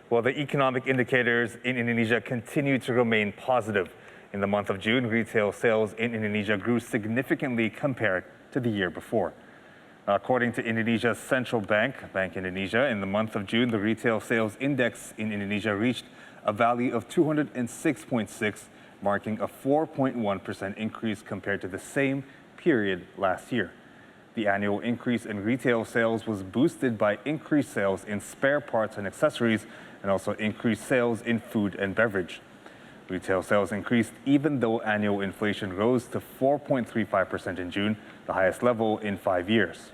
Well, the economic indicators in Indonesia continue to remain positive. In the month of June, retail sales in Indonesia grew significantly compared to the year before. According to Indonesia's central bank, Bank Indonesia, in the month of June, the retail sales index in Indonesia reached a value of 206.6, marking a 4.1% increase compared to the same period last year. The annual increase in retail sales was boosted by increased sales in spare parts and accessories and also increased sales in food and beverage. Retail sales increased even though annual inflation rose to 4.35% in June, the highest level in 5 years.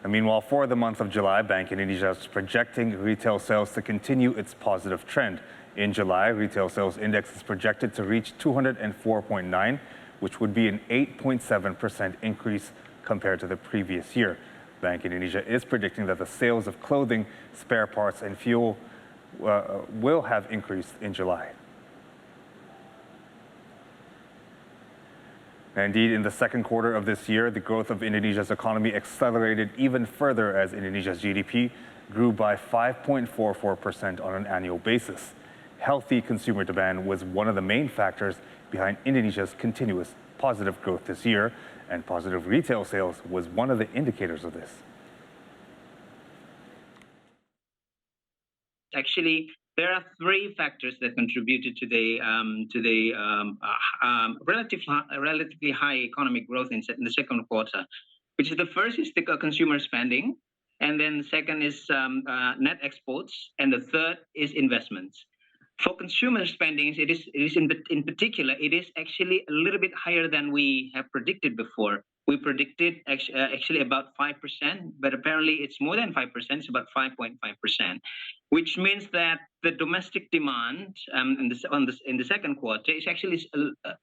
And meanwhile, for the month of July, Bank Indonesia is projecting retail sales to continue its positive trend. In July, retail sales index is projected to reach 204.9, which would be an 8.7% increase compared to the previous year. Bank Indonesia is predicting that the sales of clothing, spare parts, and fuel will have increased in July. Indeed, in the second quarter of this year, the growth of Indonesia's economy accelerated even further as Indonesia's GDP grew by 5.44% on an annual basis. Healthy consumer demand was one of the main factors behind Indonesia's continuous positive growth this year, and positive retail sales was one of the indicators of this. Actually, there are three factors that contributed to the relatively high economic growth in the second quarter, which is the first is the consumer spending, and then the second is net exports, and the third is investments. For consumer spending, it is in particular, it is actually a little bit higher than we have predicted before. We predicted actually about 5%, but apparently it's more than 5%, it's about 5.5%, which means that the domestic demand in the second quarter is actually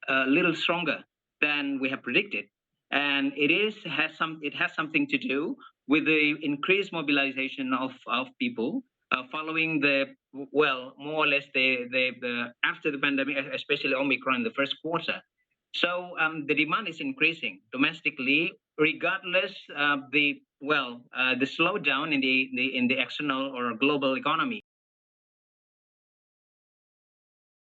a little stronger than we have predicted. And it has something to do with the increased mobilization of people following more or less after the pandemic, especially Omicron in the first quarter. So the demand is increasing domestically, regardless of the slowdown in the external or global economy.